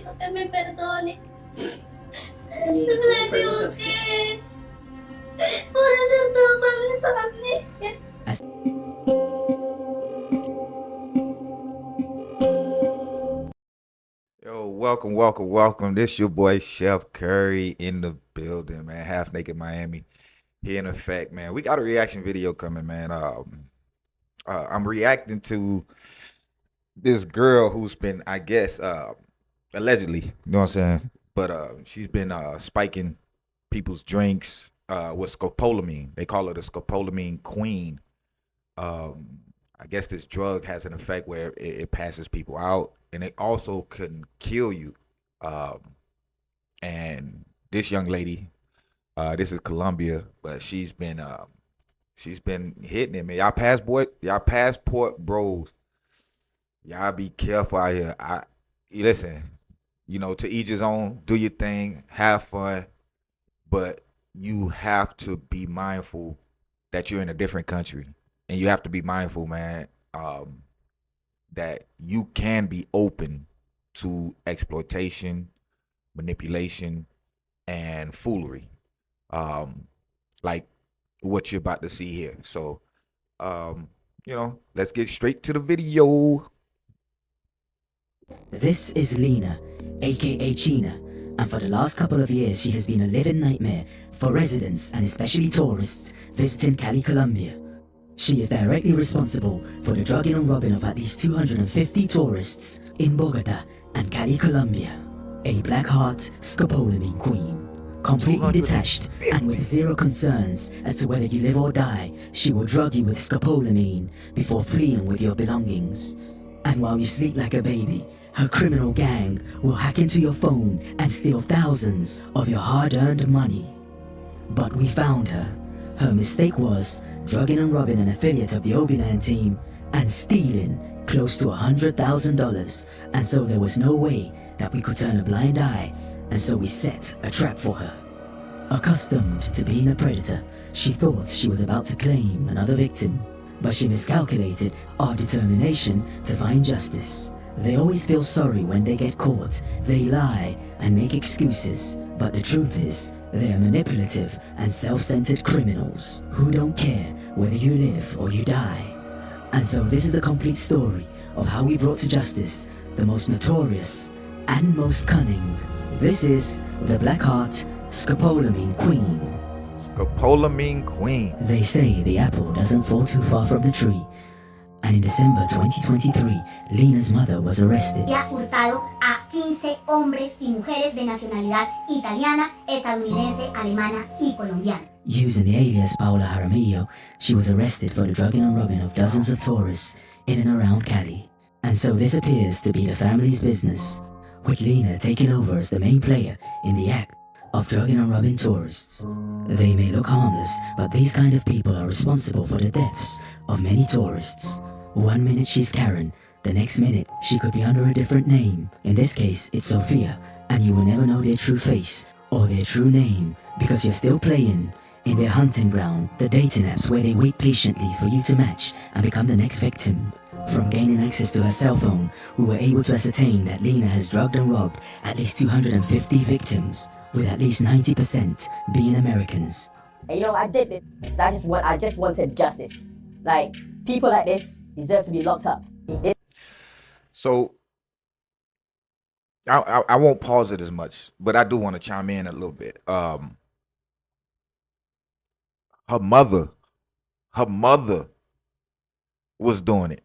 dijo que me perdone. Le digo que por hacer todo para mi familia. Yo, welcome. This your boy Chef Curry in the building, man. Half Naked Miami here in effect, man. We got a reaction video coming, man. I'm reacting to this girl who's been, I guess, allegedly, you know what I'm saying? But she's been spiking people's drinks with scopolamine. They call her the scopolamine queen. I guess this drug has an effect where it passes people out, and it also can kill you. And this young lady, this is Colombia, but she's been hitting it, man. Y'all passport bros, y'all be careful out here. Listen, to each his own. Do your thing, have fun, but you have to be mindful that you're in a different country. And you have to be mindful, man, that you can be open to exploitation, manipulation, and foolery, like what you're about to see here. So, let's get straight to the video. This is Lena, aka China, and for the last couple of years she has been a living nightmare for residents and especially tourists visiting Cali, Colombia. She is directly responsible for the drugging and robbing of at least 250 tourists in Bogota and Cali, Colombia. A black heart scopolamine queen. Completely detached and with zero concerns as to whether you live or die, she will drug you with scopolamine before fleeing with your belongings. And while you sleep like a baby, her criminal gang will hack into your phone and steal thousands of your hard-earned money. But we found her. Her mistake was drugging and robbing an affiliate of the Obiland team and stealing close to $100,000, and so there was no way that we could turn a blind eye, and so we set a trap for her. Accustomed to being a predator, she thought she was about to claim another victim, but she miscalculated our determination to find justice. They always feel sorry when they get caught. They lie and make excuses, but the truth is, they are manipulative and self-centered criminals who don't care whether you live or you die. And so this is the complete story of how we brought to justice the most notorious and most cunning. This is the Black Heart Scopolamine Queen. Scopolamine queen. They say the apple doesn't fall too far from the tree. And in December 2023, Lena's mother was arrested. Y ha hurtado a 15 hombres y mujeres de nacionalidad italiana, estadounidense, alemana y colombiana. Using the alias Paola Jaramillo, she was arrested for the drugging and robbing of dozens of tourists in and around Cali. And so this appears to be the family's business, with Lena taking over as the main player in the act of drugging and robbing tourists. They may look harmless, but these kind of people are responsible for the deaths of many tourists. One minute she's Karen, the next minute she could be under a different name. In this case, it's Sophia, and you will never know their true face or their true name because you're still playing in their hunting ground, the dating apps where they wait patiently for you to match and become the next victim. From gaining access to her cell phone, we were able to ascertain that Lena has drugged and robbed at least 250 victims, with at least 90% being Americans. And I did it because I just wanted justice. Like, people like this deserve to be locked up. So I won't pause it as much, but I do want to chime in a little bit. Her mother was doing it.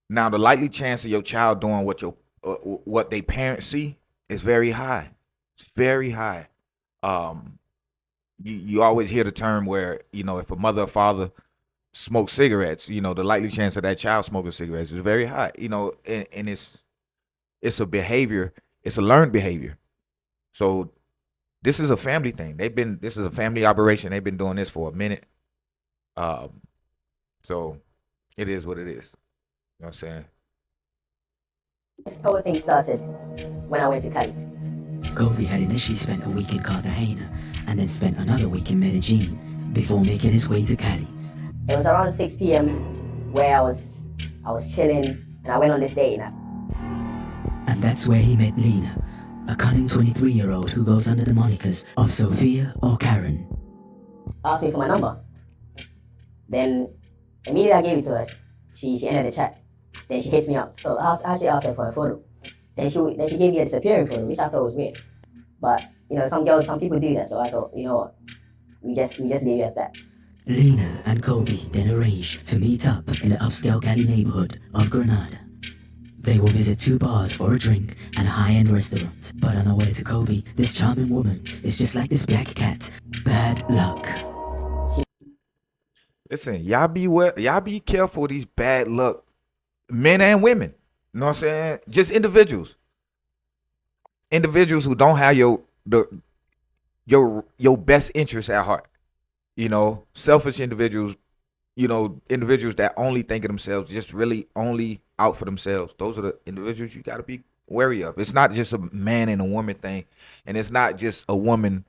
Now, the likely chance of your child doing what they parents see is very high. It's very high. You always hear the term where, if a mother or father smokes cigarettes, the likely chance of that child smoking cigarettes is very high. And it's a behavior, it's a learned behavior. So this is a family thing. This is a family operation. They've been doing this for a minute. So it is what it is. You know what I'm saying? This whole thing started when I went to Cali. Goldie had initially spent a week in Cartagena and then spent another week in Medellin before making his way to Cali. It was around 6 p.m. where I was chilling and I went on this dating app. And that's where he met Lena, a cunning 23-year-old who goes under the monikers of Sophia or Karen. Asked me for my number. Then immediately I gave it to her. She ended the chat. Then she hits me up. So I actually asked her for a photo. Then she gave me a disappearing photo, which I thought was weird. But some people do that. So I thought, you know what, we just leave it as that. Lena and Kobe then arrange to meet up in the upscale Cali neighborhood of Granada. They will visit 2 bars for a drink and a high-end restaurant. But unaware to Kobe, this charming woman is just like this black cat. Bad luck. Listen, y'all be careful with these bad luck men and women. You know what I'm saying? Just individuals. Individuals who don't have your best interests at heart. You know, selfish individuals, individuals that only think of themselves, just really only out for themselves. Those are the individuals you got to be wary of. It's not just a man and a woman thing, and it's not just a woman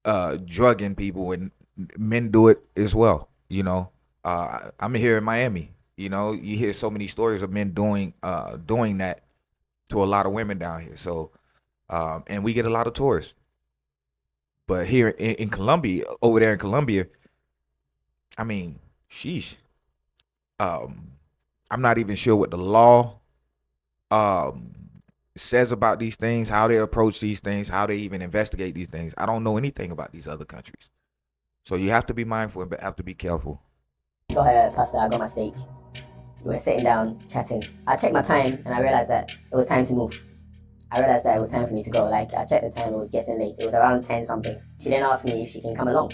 drugging people, and men do it as well. I'm here in Miami. You hear so many stories of men doing that to a lot of women down here. So, and we get a lot of tourists. But here in Colombia, over there in Colombia, I mean, sheesh. I'm not even sure what the law says about these things, how they approach these things, how they even investigate these things. I don't know anything about these other countries. So you have to be mindful and have to be careful. Go ahead, Pastor, I got my steak. We were sitting down, chatting. I checked my time and I realized that it was time to move. I realized that it was time for me to go. Like, I checked the time, it was getting late. It was around 10 something. She then asked me if she can come along.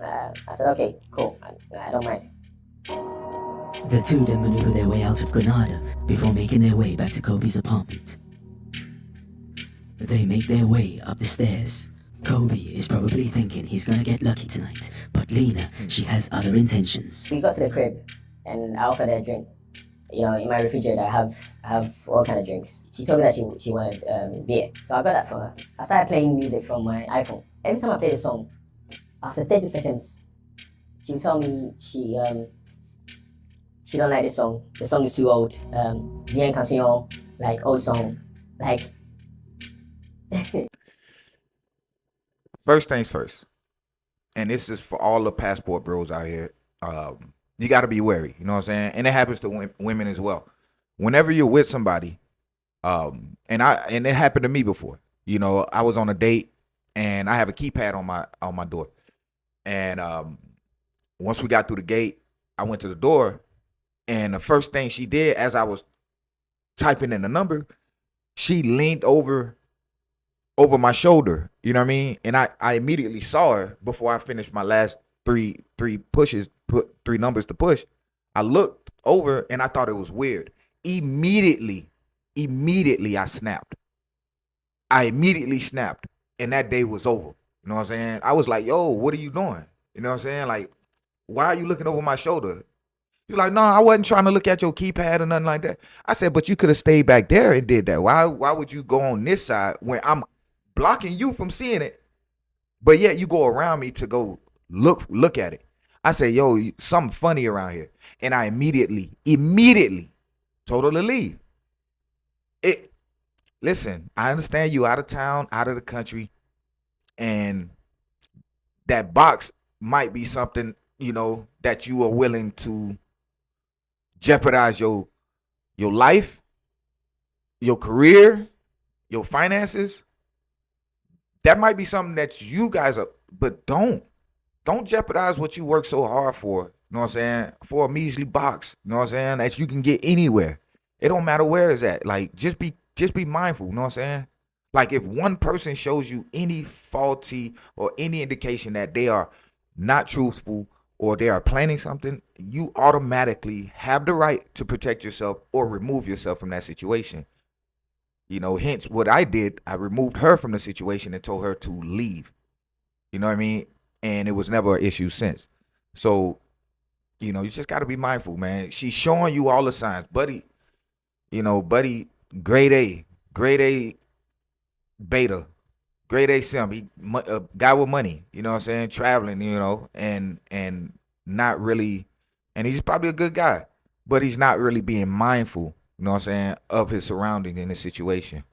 I said, okay, cool. I don't mind. The two then maneuver their way out of Granada before making their way back to Kobe's apartment. They make their way up the stairs. Kobe is probably thinking he's gonna get lucky tonight, but Lena, she has other intentions. We got to the crib and I offered her a drink. In my refrigerator I have all kind of drinks. She told me that she wanted beer, so I got that for her. I started playing music from my iPhone. Every time I played a song, after 30 seconds, she would tell me she don't like this song. The song is too old. Vieille canción, like old song, like. First things first, and this is for all the passport bros out here. You got to be wary. You know what I'm saying? And it happens to women as well. Whenever you're with somebody, and it happened to me before. I was on a date and I have a keypad on my door, and once we got through the gate, I went to the door, and the first thing she did as I was typing in the number, she leaned over my shoulder. You know what I mean? And I immediately saw her before I finished my last three pushes, put 3 numbers to push. I looked over and I thought it was weird. Immediately I snapped. I immediately snapped, and that day was over. You know what I'm saying? I was like, yo, what are you doing? You know what I'm saying? Like, why are you looking over my shoulder? You're like, no, I wasn't trying to look at your keypad or nothing like that. I said, but you could have stayed back there and did that. Why would you go on this side when I'm blocking you from seeing it, but yet you go around me to go look at it? I say, yo, something funny around here. And I immediately told her to leave. Listen, I understand you out of town, out of the country, and that box might be something, that you are willing to jeopardize your life, your career, your finances. That might be something that you guys are, but don't jeopardize what you work so hard for. You know what I'm saying? For a measly box, you know what I'm saying? That you can get anywhere. It don't matter where it's at. Like, just be mindful, you know what I'm saying? Like, if one person shows you any faulty or any indication that they are not truthful or they are planning something, you automatically have the right to protect yourself or remove yourself from that situation. Hence what I did, I removed her from the situation and told her to leave. You know what I mean? And it was never an issue since. So, you just got to be mindful, man. She's showing you all the signs. Buddy, grade A beta, grade A sim, a guy with money, you know what I'm saying? Traveling, and not really, and he's probably a good guy, but he's not really being mindful. You you know what I'm saying, of his surroundings in his situation.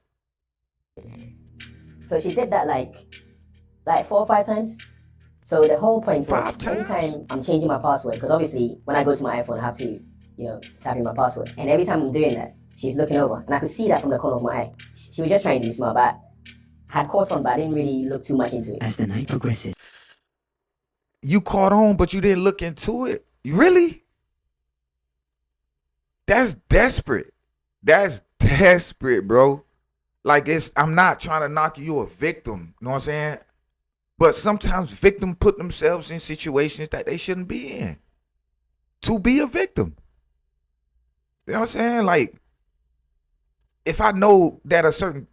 So she did that like 4 or 5 times. So the whole point was 5 times? anytime I'm changing my password, because obviously when I go to my iPhone, I have to, type in my password. And every time I'm doing that, she's looking over, and I could see that from the corner of my eye. She was just trying to be smart, but had caught on, but I didn't really look too much into it. As the night progresses, You caught on, but you didn't look into it. Really? That's desperate. That's desperate, bro. Like, I'm not trying to knock you a victim, you know what I'm saying? But sometimes victims put themselves in situations that they shouldn't be in to be a victim. You know what I'm saying? Like, if I know that a certain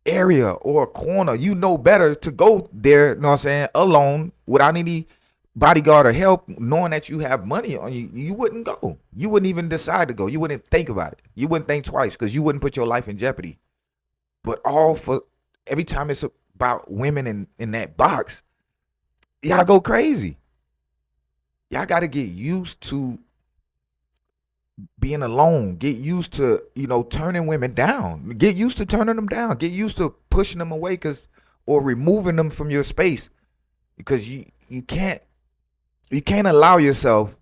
area or a corner, you know better to go there, you know what I'm saying, alone, without any bodyguard or help, knowing that you have money on you, you wouldn't go. You wouldn't even decide to go. You wouldn't think about it. You wouldn't think twice because you wouldn't put your life in jeopardy. But all for every time it's about women in that box, y'all go crazy. Y'all got to get used to being alone. Get used to, turning women down. Get used to turning them down. Get used to pushing them away or removing them from your space, because you can't allow yourself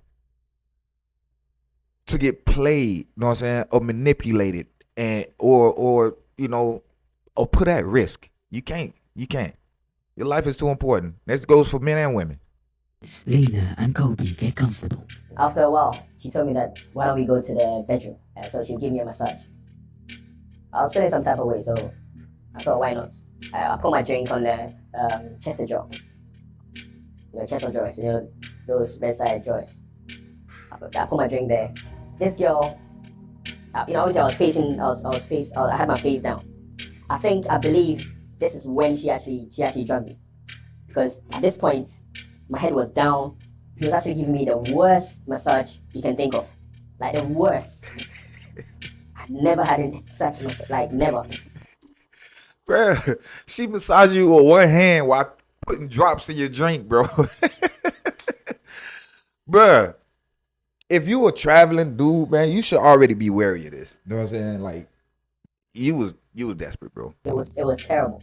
to get played, you know what I'm saying, or manipulated and or put at risk. You can't. Your life is too important. This goes for men and women. Lena and Kobe get comfortable. After a while, she told me that, why don't we go to the bedroom? So she'd give me a massage. I was feeling some type of way, so I thought, why not? I put my drink on the chest drawer. Chest drawers, those bedside drawers. I put my drink there. This girl, obviously I had my face down. I believe this is when she actually drugged me. Because at this point, my head was down. She was actually giving me the worst massage you can think of. Like, the worst. I've never had such massage, like, never. Bruh, she massaged you with one hand while putting drops in your drink, bro. Bruh, if you a traveling dude, man, you should already be wary of this. You know what I'm saying? Like, you was desperate, bro. It was terrible.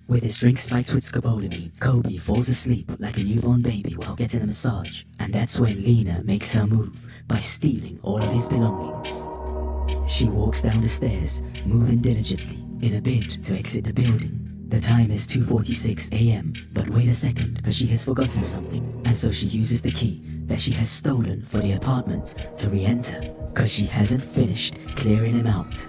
With his drink spiked with scopolamine, Kobe falls asleep like a newborn baby while getting a massage. And that's when Lena makes her move by stealing all of his belongings. She walks down the stairs, moving diligently in a bid to exit the building. The time is 2:46 a.m., but wait a second, because she has forgotten something, and so she uses the key that she has stolen for the apartment to re-enter, because she hasn't finished clearing him out.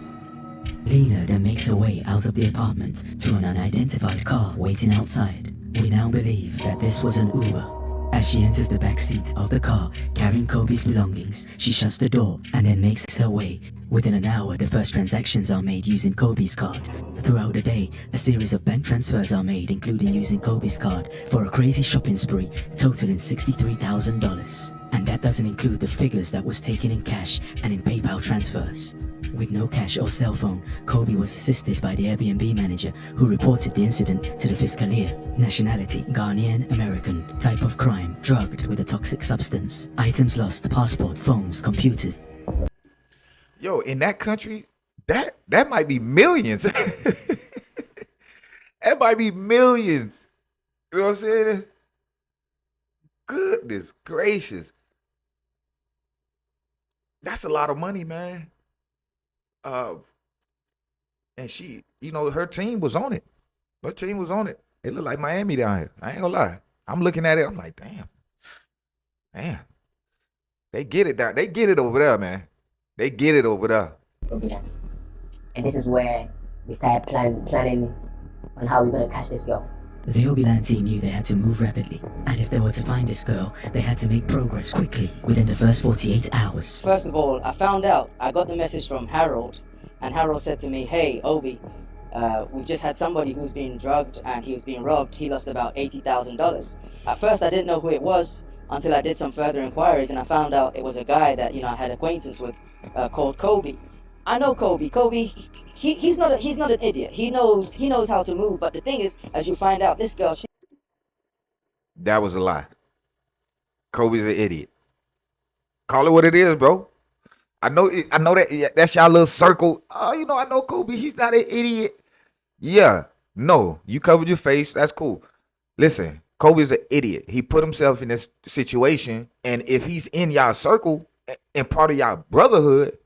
Lena then makes her way out of the apartment to an unidentified car waiting outside. We now believe that this was an Uber. As she enters the back seat of the car carrying Kobe's belongings, she shuts the door and then makes her way. Within an hour, the first transactions are made using Kobe's card. Throughout the day, a series of bank transfers are made, including using Kobe's card, for a crazy shopping spree totaling $63,000. And that doesn't include the figures that was taken in cash and in PayPal transfers. With no cash or cell phone, Kobe was assisted by the Airbnb manager, who reported the incident to the Fiscalia. Nationality, Ghanaian American. Type of crime, drugged with a toxic substance. Items lost, passport, phones, computers. Yo, in that country, that might be millions. That might be millions. You know what I'm saying? Goodness gracious. That's a lot of money, man. And she, her team was on it. Her team was on it. It looked like Miami down here. I ain't gonna lie. I'm looking at it. I'm like, damn. They get it down. They get it over there, man. They get it over there. And this is where we started planning on how we're gonna catch this girl. The Obilan team knew they had to move rapidly, and if they were to find this girl, they had to make progress quickly within the first 48 hours. First of all, I got the message from Harold, and Harold said to me, hey, Obi, we've just had somebody who's been drugged and he was being robbed. He lost about $80,000. At first, I didn't know who it was until I did some further inquiries, and I found out it was a guy that, I had acquaintance with called Kobe. I know Kobe. Kobe, he's not an idiot. He knows how to move. But the thing is, as you find out, this girl, That was a lie. Kobe's an idiot. Call it what it is, bro. I know that that's y'all little circle. Oh, I know Kobe. He's not an idiot. Yeah, no, you covered your face. That's cool. Listen, Kobe's an idiot. He put himself in this situation, and if he's in y'all circle and part of y'all brotherhood,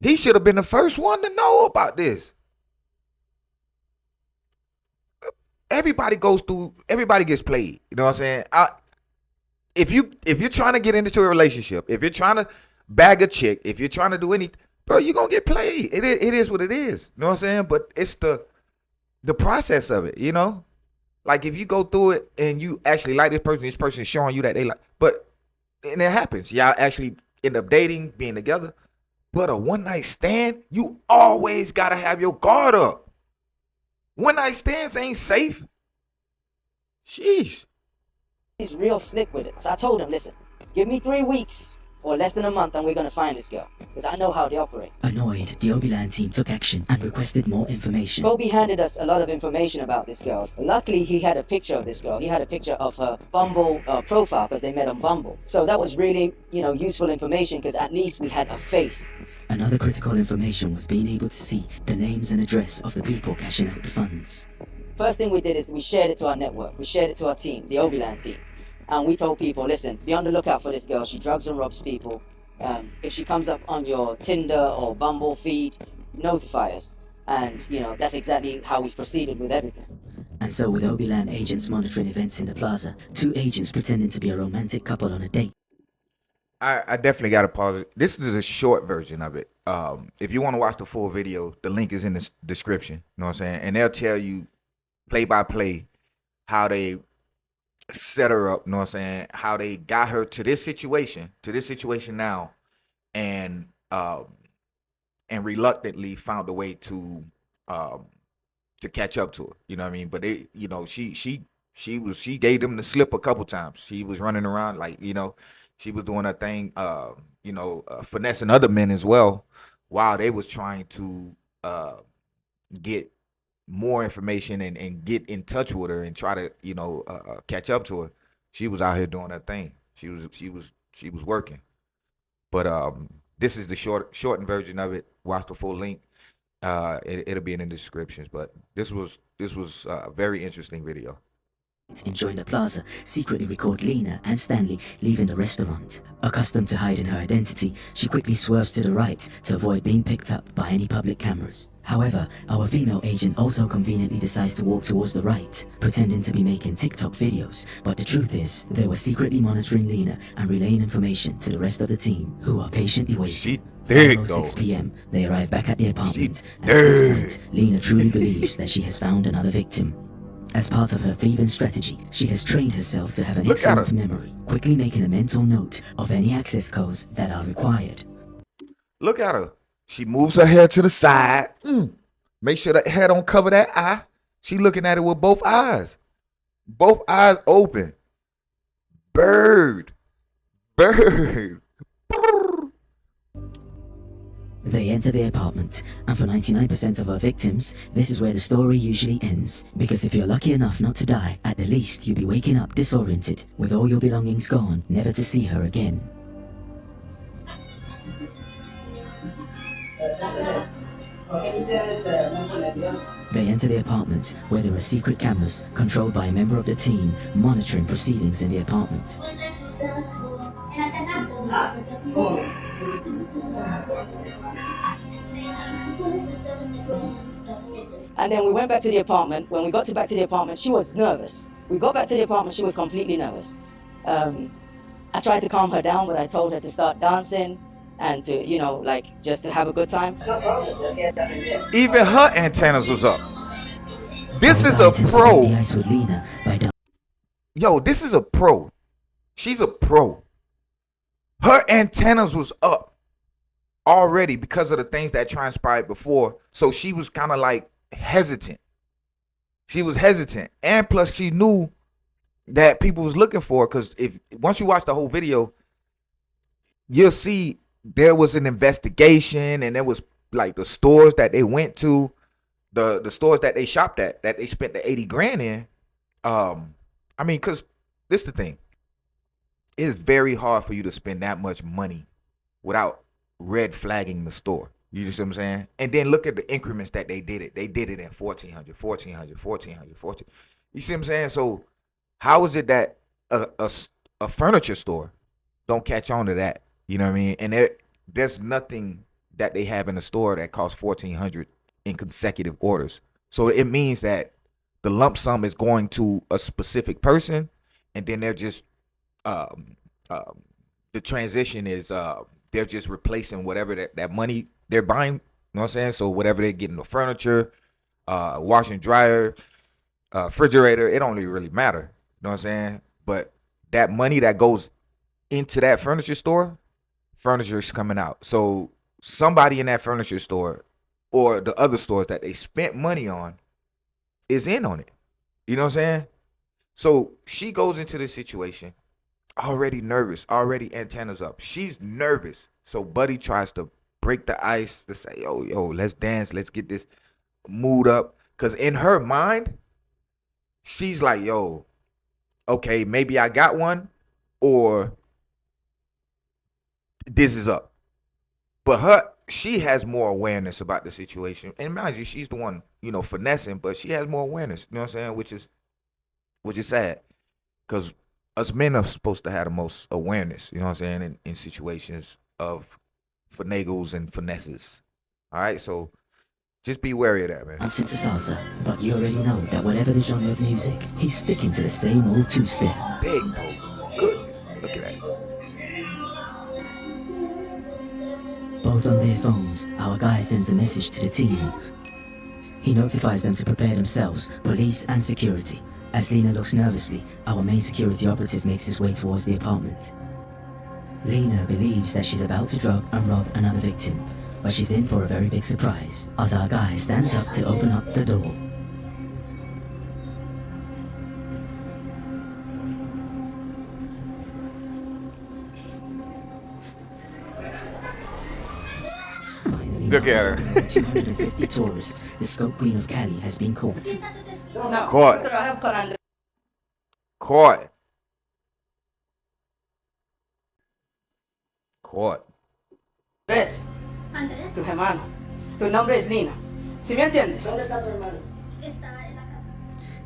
he should have been the first one to know about this. Everybody gets played. You know what I'm saying? If you're trying to get into a relationship, if you're trying to bag a chick, if you're trying to do anything, bro, you're gonna get played. It is what it is. You know what I'm saying? But it's the process of it, Like if you go through it and you actually like this person is showing you that they like, and it happens. Y'all actually end up dating, being together. But a one night stand, you always gotta have your guard up. One night stands ain't safe. Sheesh. He's real slick with it. So I told him, listen, give me 3 weeks or less than a month and we're going to find this girl. Because I know how they operate. Annoyed, the Obiland team took action and requested more information. Kobe handed us a lot of information about this girl. Luckily, he had a picture of this girl. He had a picture of her Bumble profile because they met on Bumble. So that was really, useful information because at least we had a face. Another critical information was being able to see the names and address of the people cashing out the funds. First thing we did is we shared it to our network. We shared it to our team, the Obiland team. And we told people, listen, be on the lookout for this girl. She drugs and robs people. If she comes up on your Tinder or Bumble feed, notify us. And, that's exactly how we proceeded with everything. And so with Obiland agents monitoring events in the plaza, 2 agents pretending to be a romantic couple on a date. I definitely got to pause it. This is a short version of it. If you want to watch the full video, the link is in the description. You know what I'm saying? And they'll tell you play by play how they set her up, you know what I'm saying? How they got her to this situation now, and reluctantly found a way to catch up to her. You know what I mean? But they, she gave them the slip a couple times. She was running around like, she was doing her thing, finessing other men as well, while they was trying to get more information and get in touch with her and try to catch up to her. She was out here doing her thing. She was working. But this is the shortened version of it. Watch the full link. It'll be in the descriptions. But this was a very interesting video. Enjoying the plaza, secretly record Lena and Stanley leaving the restaurant. Accustomed to hiding her identity, she quickly swerves to the right to avoid being picked up by any public cameras. However, our female agent also conveniently decides to walk towards the right, pretending to be making TikTok videos, but the truth is, they were secretly monitoring Lena and relaying information to the rest of the team, who are patiently waiting. At 6 p.m., they arrive back at the apartment, and at this point, Lena truly believes that she has found another victim. As part of her thieving strategy, she has trained herself to have an excellent memory, quickly making a mental note of any access codes that are required. Look at her. She moves her hair to the side. Make sure that hair don't cover that eye. She looking at it with both eyes. Both eyes open. Bird. They enter the apartment, and for 99% of our victims, this is where the story usually ends. Because if you're lucky enough not to die, at the least you'll be waking up disoriented, with all your belongings gone, never to see her again. They enter the apartment, where there are secret cameras, controlled by a member of the team, monitoring proceedings in the apartment. And then we went back to the apartment. When we got back to the apartment, she was nervous. We got back to the apartment, she was completely nervous. I tried to calm her down, but I told her to start dancing and to, just to have a good time. Even her antennas was up. This is a pro. Yo, this is a pro. She's a pro. Her antennas was up already because of the things that transpired before. So she was kind of like hesitant. And plus she knew that people was looking for her, because once you watch the whole video, you'll see there was an investigation, and there was like the stores that they went to, the stores that they shopped at, that they spent the 80 grand in. Because this is the thing. It is very hard for you to spend that much money without red flagging the store. You see what I'm saying? And then look at the increments that they did it. They did it in 1400, 1400, 1400, 14. You see what I'm saying? So how is it that a furniture store don't catch on to that? You know what I mean? And there's nothing that they have in the store that costs 1400 in consecutive orders. So it means that the lump sum is going to a specific person, and then they're just the transition is they're just replacing whatever that money they're buying. You know what I'm saying? So whatever they're getting, the furniture, washing dryer, refrigerator, it don't really matter. You know what I'm saying? But that money that goes into that furniture store, furniture is coming out. So somebody in that furniture store or the other stores that they spent money on is in on it. You know what I'm saying? So she goes into this situation already nervous, already antennas up. She's nervous. So Buddy tries to break the ice to say, yo, let's dance. Let's get this mood up. Because in her mind, she's like, yo, okay, maybe I got one or this is up. But she has more awareness about the situation. And mind you, she's the one, finessing, but she has more awareness, you know what I'm saying? Which is sad. Because us men are supposed to have the most awareness, you know what I'm saying, in situations of finagles and finesses. All right, so just be wary of that, man. Dancing to salsa, but you already know that whatever the genre of music, he's sticking to the same old two-step. Big though, goodness, look at that. Both on their phones, our guy sends a message to the team. He notifies them to prepare themselves, police and security. As Lena looks nervously, our main security operative makes his way towards the apartment. Lena believes that she's about to drug and rob another victim, but she's in for a very big surprise, as our guy stands up to open up the door. Finally, Look at her. 250 tourists, the Scope Queen of Cali has been caught. No, Caught. trabajar con Andrés. Caught. Andrés, Tu hermano. Tu nombre es Lena. ¿Sí me entiendes? estaba en la casa.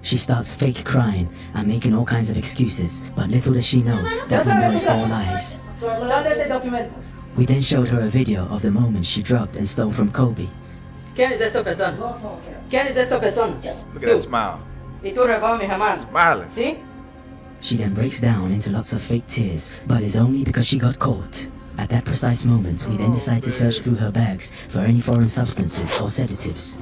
She starts fake crying and making all kinds of excuses, but little does she know that we know it's all lies. ¿Dónde está el documentos? We then showed her a video of the moment she drugged and stole from Kobe. ¿Quién es esta persona? ¿Quién es esta persona? Look at that smile. Y tú robó a mi hermano. Smiling. ¿Sí? She then breaks down into lots of fake tears, but it's only because she got caught. At that precise moment, we then decide to search through her bags for any foreign substances or sedatives.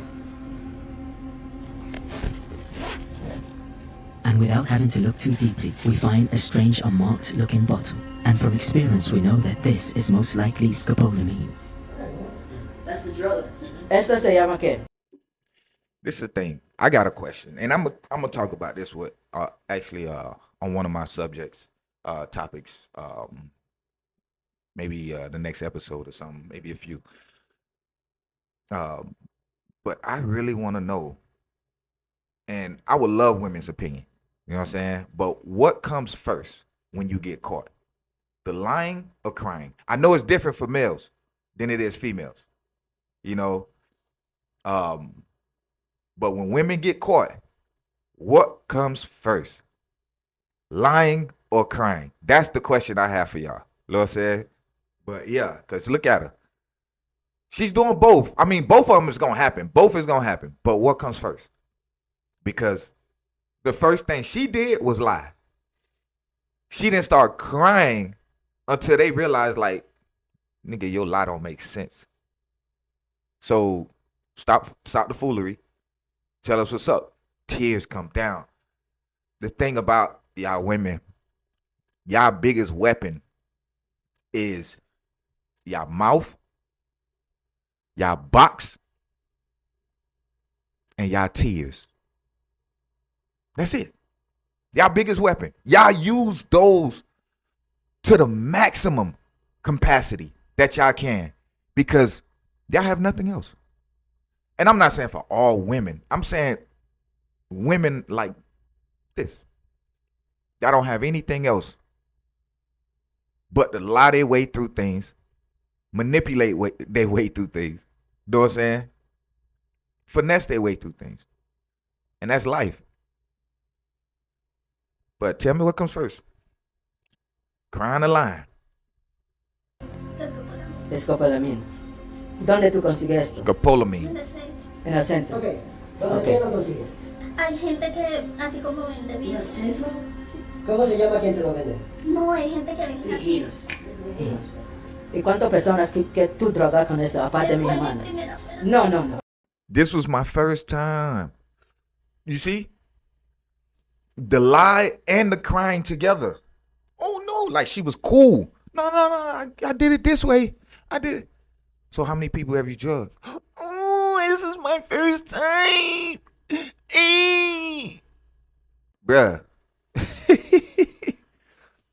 And without having to look too deeply, we find a strange unmarked looking bottle. And from experience, we know that this is most likely scopolamine. That's the drug. Esta se llama qué? This is the thing. I got a question, and I'm gonna talk about this with actually on one of my subjects topics. Maybe the next episode or something. Maybe a few. But I really want to know, and I would love women's opinion. You know what I'm saying? But what comes first when you get caught? The lying or crying? I know it's different for males than it is females. You know. But when women get caught, what comes first? Lying or crying? That's the question I have for y'all. You know what I'm saying? But yeah, because look at her. She's doing both. I mean, both of them is going to happen. Both is going to happen. But what comes first? Because the first thing she did was lie. She didn't start crying until they realized, like, nigga, your lie don't make sense. So stop the foolery. Tell us what's up. Tears come down. The thing about y'all women, y'all biggest weapon is y'all mouth, y'all box, and y'all tears. That's it. Y'all biggest weapon. Y'all use those to the maximum capacity that y'all can because y'all have nothing else. And I'm not saying for all women. I'm saying women like this. Y'all don't have anything else but to lie their way through things manipulate their way through things. You know what I'm saying? Finesse their way through things. And that's life. But tell me what comes first. Crying a line. Scopolamine. ¿Dónde tú consigues esto? Scopolamine. En el centro. Ok, ¿dónde Ok. quién lo consigue? Hay gente que, así como vende ¿En el virus. centro? ¿Cómo se llama quien te lo vende? No, hay gente que vende así. ¿Y cuántas personas que tú drogas con esto, aparte de mi Fue mi hermana? primera operación. No. This was my first time. You see? The lie and the crying together. Oh no, like she was cool. No, I did it this way. I did it. So how many people have you drugged? Oh, this is my first time. Bruh.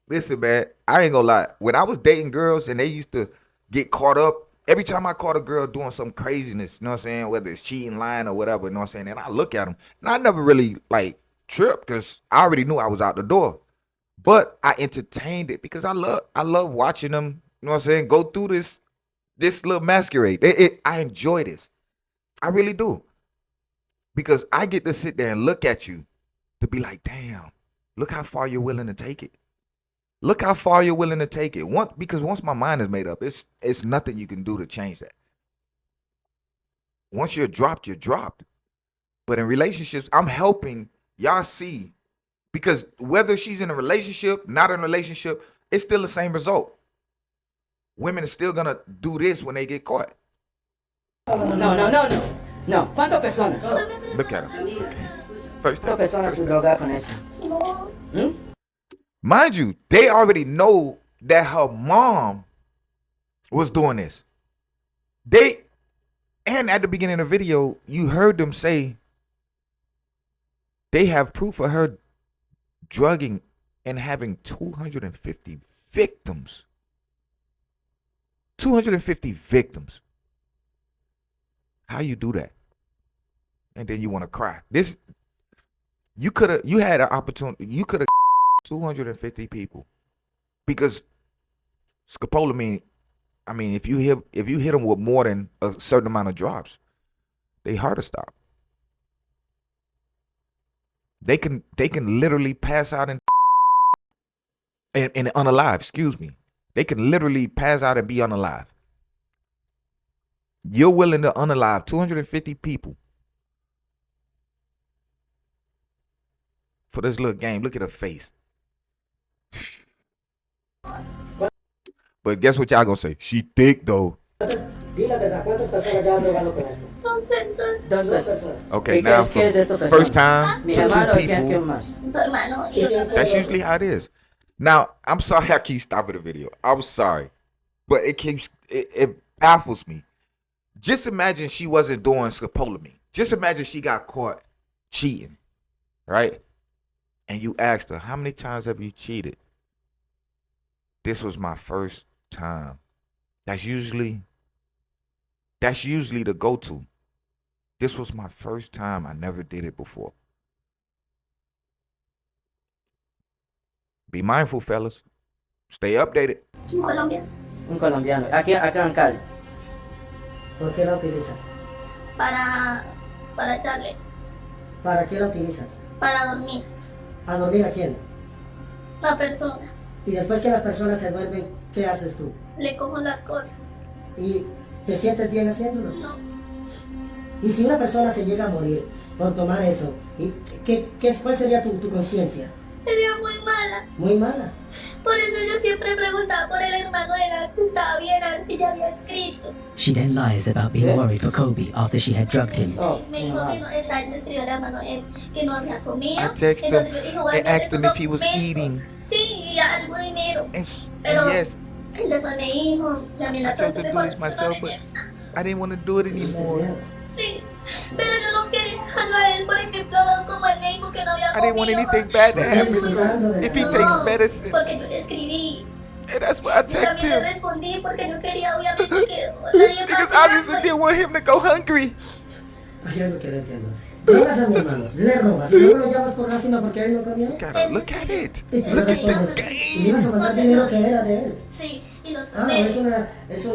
Listen, man, I ain't gonna lie. When I was dating girls and they used to get caught up, every time I caught a girl doing some craziness, you know what I'm saying, whether it's cheating, lying, or whatever, you know what I'm saying, and I look at them, and I never really, like, tripped because I already knew I was out the door. But I entertained it because I love watching them, you know what I'm saying, go through this little masquerade. I enjoy this. I really do. Because I get to sit there and look at you to be like, damn, look how far you're willing to take it. Look how far you're willing to take it. Because once my mind is made up, it's nothing you can do to change that. Once you're dropped, you're dropped. But in relationships, I'm helping y'all see, because whether she's in a relationship, not in a relationship, it's still the same result. Women are still gonna do this when they get caught. No. ¿Cuántas personas? Look at her. First time. ¿Cuántas personas tú drogas con eso? No, Mind you, they already know that her mom was doing this. And at the beginning of the video, you heard them say they have proof of her drugging and having 250 victims. 250 victims. How you do that? And then you want to cry. You had an opportunity. You could have 250 people, because scopolamine, I mean, if you hit them with more than a certain amount of drops, they hard to stop. They can literally pass out and unalive. Excuse me. They can literally pass out and be unalive. You're willing to unalive 250 people for this little game. Look at her face. But guess what y'all gonna say? She thick though. Di la verdad, ¿cuántas personas ya han drogado con esto? dos personas. Dos Dos veces. personas. Okay, ¿Y now qué es esto, from persona? first time Mi to hermano, two ¿quién people. más? Tu hermano y otra persona. That's usually how it is. Now, I'm sorry I keep stopping the video. I'm sorry. But it baffles me. Just imagine she wasn't doing scopolamine. Just imagine she got caught cheating, right? And you asked her, how many times have you cheated? This was my first time. That's usually the go-to. This was my first time. I never did it before. Be mindful, fellas. Stay updated. En Colombia. Un colombiano. Aquí en Cali. ¿Por qué la utilizas? Para echarle. ¿Para qué la utilizas? Para dormir. ¿A dormir a quién? La persona. Y después que las personas se duermen, ¿qué haces tú? Le cojo las cosas. ¿Y te sientes bien haciéndolo? No. Y si una persona se llega a morir por tomar eso, ¿cuál sería tu conciencia? Sería muy mala. Muy mala. Por eso yo siempre preguntaba por el hermano de la que estaba bien, que ya había escrito. She then lies about being worried for Kobe after she had drugged him. Oh, Me dijo que no, esa me escribió el hermano de él, que no había comido. I texted Entonces him yo dije, bueno, and asked him esos if he was documentos. eating. Sí, y algo de dinero. And Pero yes, él después me dijo, la I tried to do this myself, but I didn't want to do it anymore. Sí, pero yo no quería dejarlo a él, por ejemplo, como él me dijo que no había I didn't want comido. anything bad to Porque happen yo to fui- him. If he No, takes medicine, porque yo le escribí. and that's why I Yo texted también le him. respondí porque yo quería, obviamente, que nadie Because pasara, obviously pues. didn't want him to go hungry. Ay, es lo que no entiendo. Robas a mi hermano, le robas, y luego lo llamas por lástima porque él no comía. Gotta look at it. Y te Look at the respondes, y le ibas a game. mandar dinero que era de él. Sí, y los Ah, papeles. es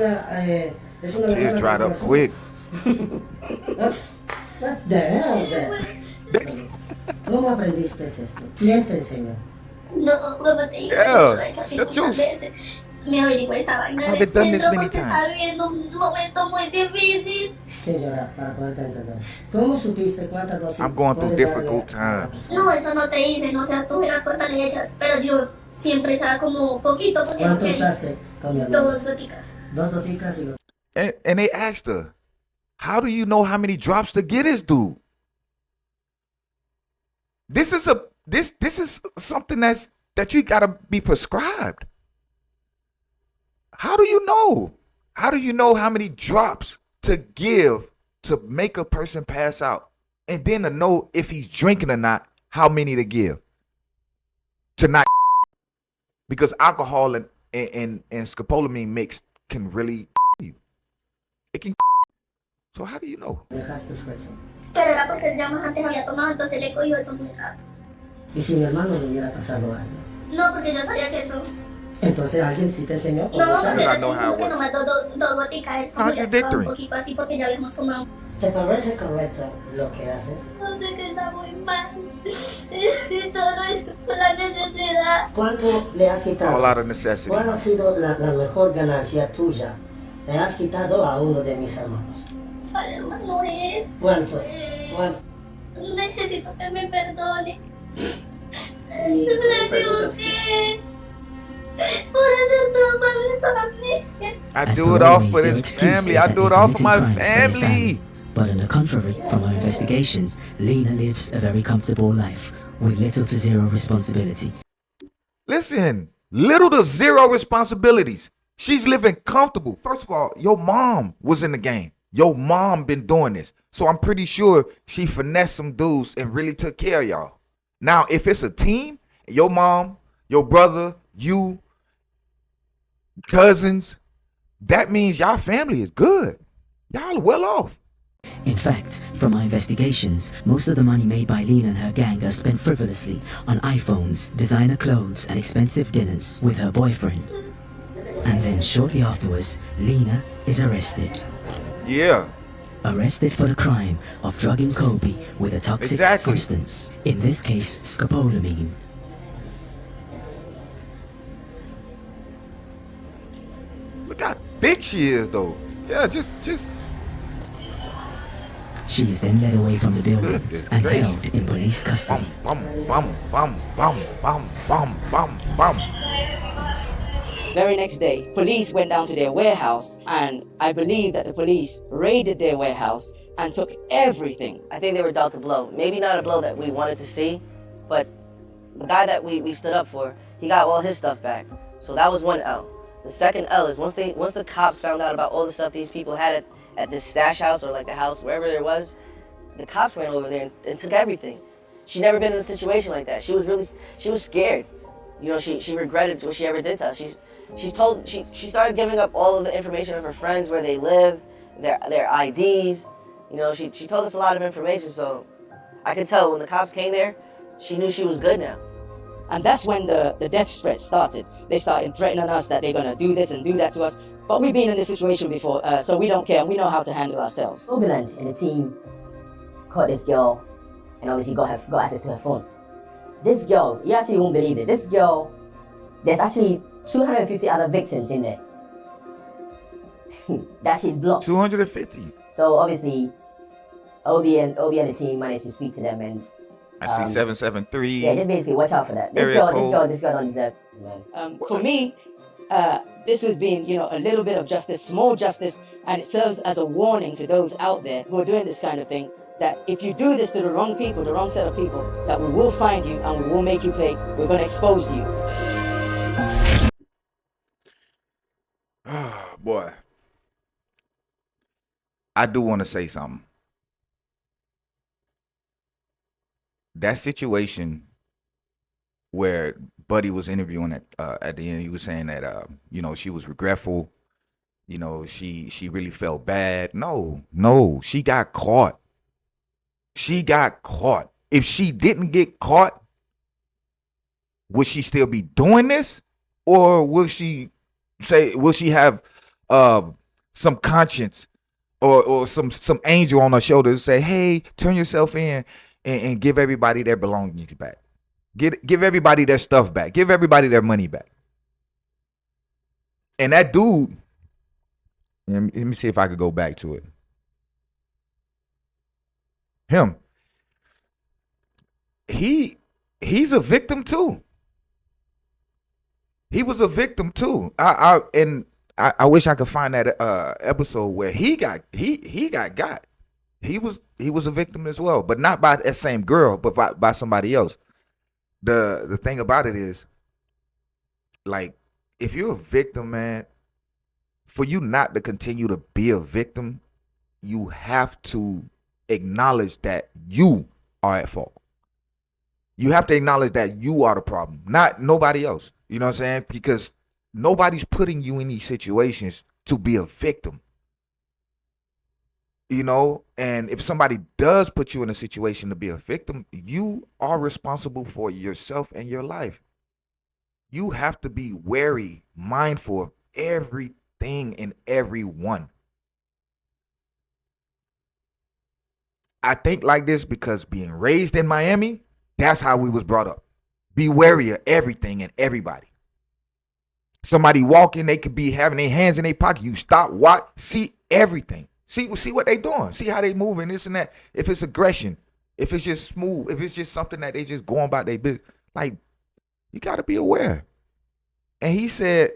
una Tears dried up quick. What the hell, Y man? pues, ¿Cómo aprendiste esto? ¿Quién te enseñó? no, como te digo, Yeah, yo lo he hecho así shut muchas your- veces. Me averigüé esa vaina I en el haven't done this centro many porque times. estaba viviendo un momento muy difícil. Señora, para poderte entender. ¿Cómo supiste cuántas dosis? I'm going through puedes difficult darle a la times. persona? No, eso no te dicen, o sea, tú verás cuántas le echas, pero yo siempre echaba como poquito porque no ¿Cuánto quería. usaste con mi hermano? 2 goticas. 2 goticas y And they asked her, how do you know how many drops to get this dude? This is something that you gotta be prescribed. How do you know? How do you know how many drops to give to make a person pass out? And then to know if he's drinking or not, how many to give. To not because alcohol and scopolamine mix can really you. It can. So how do you know? dejaste tu esfuerzo. Pero era porque él ya más antes había tomado, entonces le cogió eso muy rápido. Y si mi hermano le hubiera pasado algo, No, porque yo sabía que eso. entonces alguien sí te enseñó. ¿O No, no porque sabes? I yo know how it que works. nomás dos goticas, él como ya estaba Contradictory. un poquito así porque ya habíamos tomado. ¿Te parece correcto lo que haces? No sé que está muy mal. Y todo es por la necesidad. ¿Cuánto le has quitado? All out of necessity. ¿Cuál ha sido la mejor ganancia tuya? Le has quitado a uno de mis hermanos. Al hermano es. ¿Cuánto? ¿Cuánto? Necesito que me perdone. Y- Me equivoqué. Por hacer todo para mi familia. I As do for it all always, for their this excuse family. is I that do they it all for committed my crimes for their family. But on the contrary, from our investigations, Lena lives a very comfortable life with little to zero responsibility. Listen, little to zero responsibilities. She's living comfortable. First of all, your mom was in the game. Your mom been doing this. So I'm pretty sure she finessed some dudes and really took care of y'all. Now, if it's a team, your mom, your brother, you, cousins, that means y'all family is good. Y'all are well off. In fact, from our investigations, most of the money made by Lena and her gang are spent frivolously on iPhones, designer clothes, and expensive dinners with her boyfriend. And then shortly afterwards, Lena is arrested. Yeah. Arrested for the crime of drugging Kobe with a toxic Exactly. substance. In this case, scopolamine. Look how thick she is, though. Yeah, just. She is then led away from the building Goodness and gracious. held in police custody. Bum, bum, bum, bum, bum, bum, bum, bum. Very next day, police went down to their warehouse, and I believe that the police raided their warehouse and took everything. I think they were dealt a blow. Maybe not a blow that we wanted to see, but the guy that we stood up for, he got all his stuff back. So that was one L. The second L is once the cops found out about all the stuff these people had at this stash house or like the house, wherever it was, the cops ran over there and took everything. She'd never been in a situation like that. She was scared. You know, she regretted what she ever did to us. She started giving up all of the information of her friends, where they live, their IDs. You know, she told us a lot of information, so I could tell when the cops came there, she knew she was good now. And that's when the death threats started. They started threatening us that they're gonna do this and do that to us. But we've been in this situation before, so we don't care, and we know how to handle ourselves. Obiland and the team caught this girl and obviously got access to her phone. This girl, you actually won't believe it. This girl, there's actually 250 other victims in there that she's blocked. 250. So obviously, Obi and the team managed to speak to them, and I see 773. yeah, just basically watch out for that. This Area girl code. don't deserve it, man. For me, this has been, a little bit of justice, small justice, and it serves as a warning to those out there who are doing this kind of thing, that if you do this to the wrong people, the wrong set of people, that we will find you and we will make you pay. We're going to expose you. Oh, boy. I do want to say something. That situation where Buddy was interviewing at the end, he was saying that she was regretful. She really felt bad. No, she got caught. She got caught. If she didn't get caught, would she still be doing this? Or will she Say, will she have some conscience or some angel on her shoulder to say, hey, turn yourself in and give everybody their belongings back. Give everybody their stuff back. Give everybody their money back. And that dude, let me see if I could go back to it. Him. He's a victim too. He was a victim too. I wish I could find that episode where he got. He was a victim as well, but not by that same girl, but by somebody else. The thing about it is, like, if you're a victim, man, for you not to continue to be a victim, you have to acknowledge that you are at fault. You have to acknowledge that you are the problem, not nobody else. You know what I'm saying? Because nobody's putting you in these situations to be a victim. You know, and if somebody does put you in a situation to be a victim, you are responsible for yourself and your life. You have to be wary, mindful of everything and everyone. I think like this because being raised in Miami, that's how we was brought up. Be wary of everything and everybody. Somebody walking, they could be having their hands in their pocket. You stop, watch, see everything. See what they doing. See how they moving, this and that. If it's aggression, if it's just smooth, if it's just something that they just going about their business, like, you got to be aware. And he said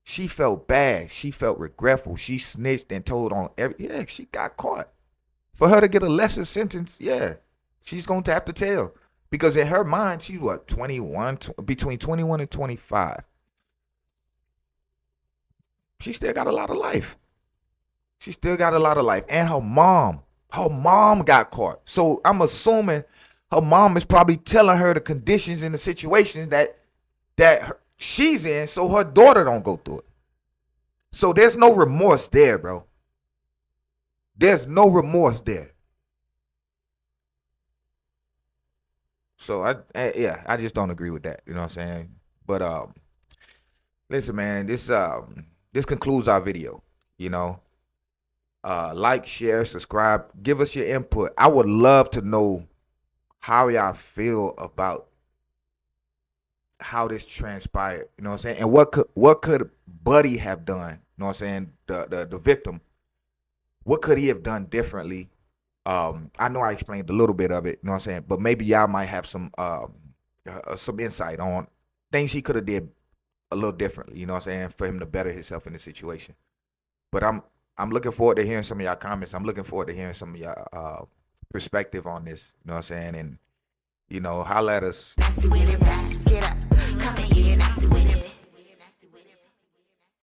she felt bad. She felt regretful. She snitched and told on yeah, she got caught. For her to get a lesser sentence, yeah, she's going to have to tell. Because in her mind, she's what, 21, between 21 and 25. She still got a lot of life. She still got a lot of life. And her mom got caught. So I'm assuming her mom is probably telling her the conditions and the situations that she's in so her daughter don't go through it. So there's no remorse there, bro. There's no remorse there. So I just don't agree with that. You know what I'm saying? But listen, man, this concludes our video. You know, like, share, subscribe, give us your input. I would love to know how y'all feel about how this transpired. You know what I'm saying? And what could Buddy have done? You know what I'm saying? The victim. What could he have done differently? I know I explained a little bit of it, you know what I'm saying? But maybe y'all might have some insight on things he could have did a little differently, you know what I'm saying, for him to better himself in the situation. But I'm looking forward to hearing some of y'all comments. I'm looking forward to hearing some of y'all perspective on this, you know what I'm saying? And, you know, holla at us.